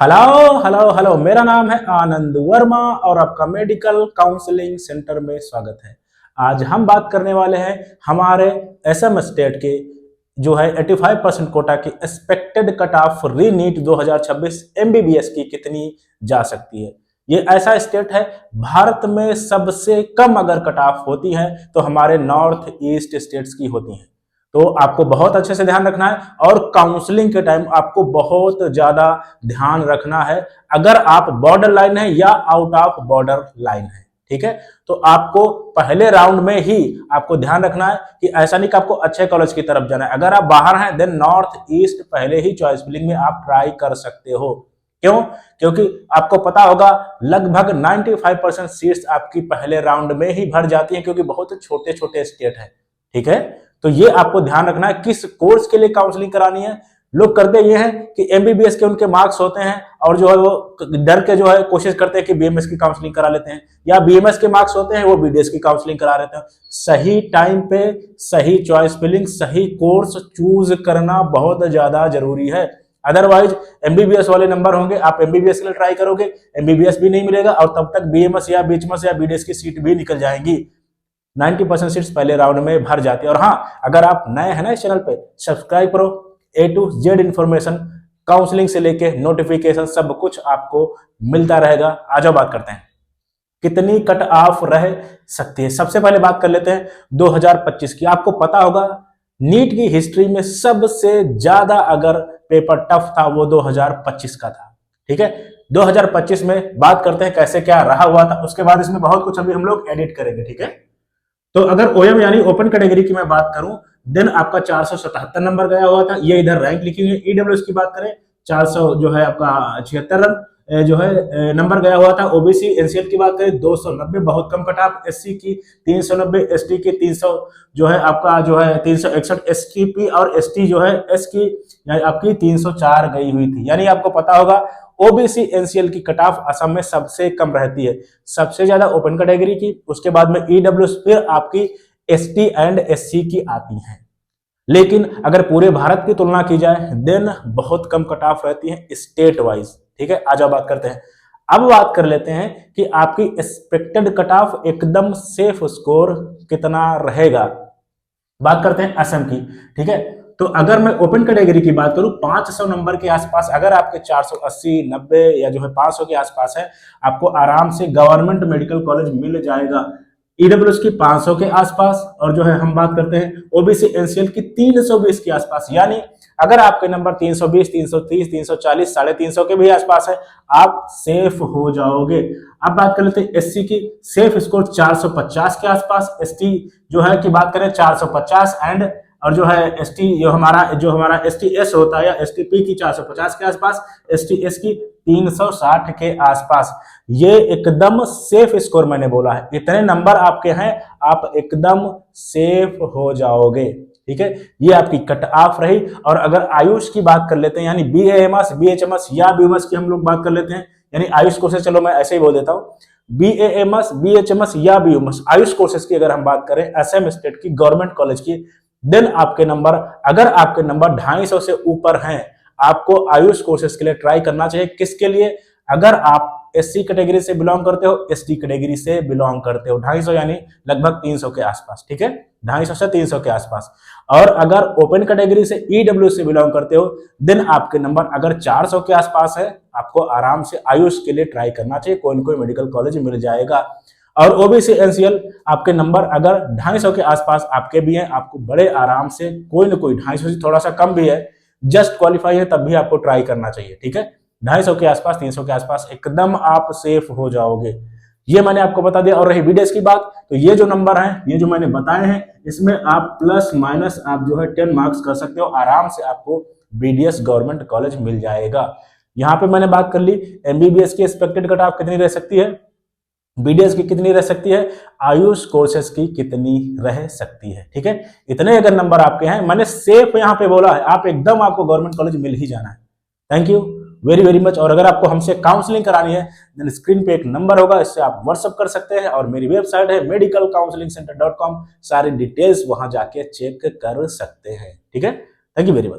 Hello hello hello, मेरा नाम है आनंद वर्मा और आपका मेडिकल काउंसलिंग सेंटर में स्वागत है। आज हम बात करने वाले हैं हमारे एसएम स्टेट के जो है 85% कोटा की expected cut off re NEET 2026 MBBS की कितनी जा सकती है। ये ऐसा स्टेट है भारत में सबसे कम अगर कट ऑफ होती है तो हमारे नॉर्थ ईस्ट स्टेट्स की होती हैं। तो आपको बहुत अच्छे से ध्यान रखना है और काउंसलिंग के टाइम आपको बहुत ज्यादा ध्यान रखना है। अगर आप बॉर्डर लाइन है या आउट ऑफ बॉर्डर लाइन है, ठीक है, तो आपको पहले राउंड में ही आपको ध्यान रखना है कि ऐसा नहीं कि आपको अच्छे कॉलेज की तरफ जाना है। अगर आप बाहर हैं देन नॉर्थ ईस्ट पहले ही चॉइस फिलिंग में आप ट्राई कर सकते हो। क्यों? क्योंकि आपको पता होगा लगभग 95% सीट्स आपकी पहले राउंड में ही भर जाती है, क्योंकि बहुत छोटे छोटे स्टेट है। ठीक है, तो ये आपको ध्यान रखना है किस कोर्स के लिए काउंसलिंग करानी है। लोग करते ये हैं कि एमबीबीएस के उनके मार्क्स होते हैं और जो है वो डर के जो है कोशिश करते हैं कि बीएमएस की काउंसलिंग करा लेते हैं, या बीएमएस के मार्क्स होते हैं वो बीडीएस की काउंसलिंग करा लेते हैं। सही टाइम पे सही चॉइस फिलिंग, सही कोर्स चूज करना बहुत ज्यादा जरूरी है। अदरवाइज एमबीबीएस वाले नंबर होंगे, आप एमबीबीएस के लिए ट्राई करोगे, एमबीबीएस भी नहीं मिलेगा और तब तक बीएमएस या बीएचएमएस या बीडीएस की सीट भी निकल जाएंगी। 90% सीट्स पहले राउंड में भर जाती है। और हाँ, अगर आप नए हैं ना इस चैनल पे, सब्सक्राइब करो। ए टू जेड इंफॉर्मेशन, काउंसलिंग से लेके नोटिफिकेशन सब कुछ आपको मिलता रहेगा। आ जाओ बात करते हैं कितनी कट ऑफ रह सकती है। सबसे पहले बात कर लेते हैं 2025 की। आपको पता होगा नीट की हिस्ट्री में सबसे ज्यादा अगर पेपर टफ था वो 2025 का था। ठीक है, 2025 में बात करते हैं कैसे क्या रहा हुआ था, उसके बाद इसमें बहुत कुछ अभी हम लोग एडिट करेंगे। ठीक है, तो अगर ओएम यानी ओपन कैटेगरी की मैं बात करूं देन आपका 477 नंबर गया हुआ था, ये इधर रैंक लिखी हुई है। ईडब्ल्यूएस की बात करें 400 जो है आपका 76 रन जो है नंबर गया हुआ था। ओबीसी एनसीएल की बात करें 290, बहुत कम कट ऑफ। एससी की 390, एसटी की 300 जो है आपका जो है 361, एसटीपी और एसटी जो है एस की आपकी 304 गई हुई थी। यानी आपको पता होगा ओबीसी एनसीएल की कट ऑफ असम में सबसे कम रहती है, सबसे ज्यादा ओपन कैटेगरी की, उसके बाद में ईडब्ल्यूएस, फिर आपकी एसटी एंड एससी की आती हैं। लेकिन अगर पूरे भारत की तुलना की जाए देन बहुत कम कट ऑफ रहती है स्टेट वाइज। ठीक है, आज बात करते हैं। अब बात कर लेते हैं कि आपकी एक्सपेक्टेड कट ऑफ एकदम सेफ स्कोर कितना रहेगा। बात करते हैं असम की। ठीक है, तो अगर मैं ओपन कैटेगरी की बात करूं 500 नंबर के आसपास, अगर आपके 480, 90 या जो है 500 के आसपास है, आपको आराम से गवर्नमेंट मेडिकल कॉलेज मिल जाएगा। ईडब्ल्यूएस की 500 के आसपास, और जो है हम बात करते हैं ओबीसी एनसीएल की 320 के आसपास। यानी अगर आपके नंबर 320, 330, 340, 350 के भी आसपास है, आप सेफ हो जाओगे। अब बात कर लेते हैं एससी की। सेफ स्कोर 450 के आसपास। एसटी जो है कि बात करें 450 एंड, और जो है एसटी जो हमारा एसटी एस होता है या एसटीपी की 450 के आसपास, एसटी एस की 360 के आसपास। ये एकदम सेफ स्कोर मैंने बोला है, इतने नंबर आपके हैं आप एकदम सेफ हो जाओगे। ठीक है, ये आपकी कट ऑफ रही। और अगर आयुष की बात कर लेते हैं यानी बीएएमएस, बीएचएमएस या बीएमएस की हम लोग बात कर लेते हैं, यानी आयुष कोर्सेज, चलो मैं ऐसे ही बोल देता हूँ, बीएएमएस, बीएचएमएस या बीएमएस आयुष कोर्सेज की अगर हम बात करें असम स्टेट की गवर्नमेंट कॉलेज की, देन आपके नंबर, अगर आपके नंबर 250 से ऊपर हैं, आपको आयुष कोर्सेज के लिए ट्राई करना चाहिए। किसके लिए? अगर आप एससी कैटेगरी से बिलोंग करते हो, एसटी कैटेगरी से बिलोंग करते हो, 250 यानी लगभग 300 के आसपास। ठीक है, 250 से 300 के आसपास। और अगर ओपन कैटेगरी से ईडब्ल्यू से बिलोंग करते हो देन आपके नंबर अगर 400 के आसपास है, आपको आराम से आयुष के लिए ट्राई करना चाहिए, कोई ना कोई मेडिकल कॉलेज मिल जाएगा। और ओबीसी एनसीएल आपके नंबर अगर 250 के आसपास आपके भी हैं, आपको बड़े आराम से कोई ना कोई 250 से थोड़ा सा कम भी है, जस्ट क्वालिफाई है, तब भी आपको ट्राई करना चाहिए। ठीक है, 250 के आसपास, 300 के आसपास एकदम आप सेफ हो जाओगे। ये मैंने आपको बता दिया। और रही बीडीएस की बात, तो ये जो नंबर है, ये जो मैंने बताए हैं, इसमें आप प्लस माइनस आप जो है 10 मार्क्स कर सकते हो, आराम से आपको बीडीएस गवर्नमेंट कॉलेज मिल जाएगा। यहाँ पे मैंने बात कर ली एमबीबीएस की एक्सपेक्टेड कट ऑफ कितनी रह सकती है, बीडीएस की कितनी रह सकती है, आयुष कोर्सेज की कितनी रह सकती है। ठीक है, इतने अगर नंबर आपके हैं, मैंने सेफ यहाँ पे बोला है, आप एकदम आपको गवर्नमेंट कॉलेज मिल ही जाना है। Thank you very very much. और अगर आपको हमसे काउंसलिंग करानी है देन स्क्रीन पे एक नंबर होगा, इससे आप व्हाट्सअप कर सकते हैं। और मेरी वेबसाइट है medicalcounselingcenter.com, सारी डिटेल्स वहां जाके चेक कर सकते हैं। ठीक है, थैंक यू वेरी मच।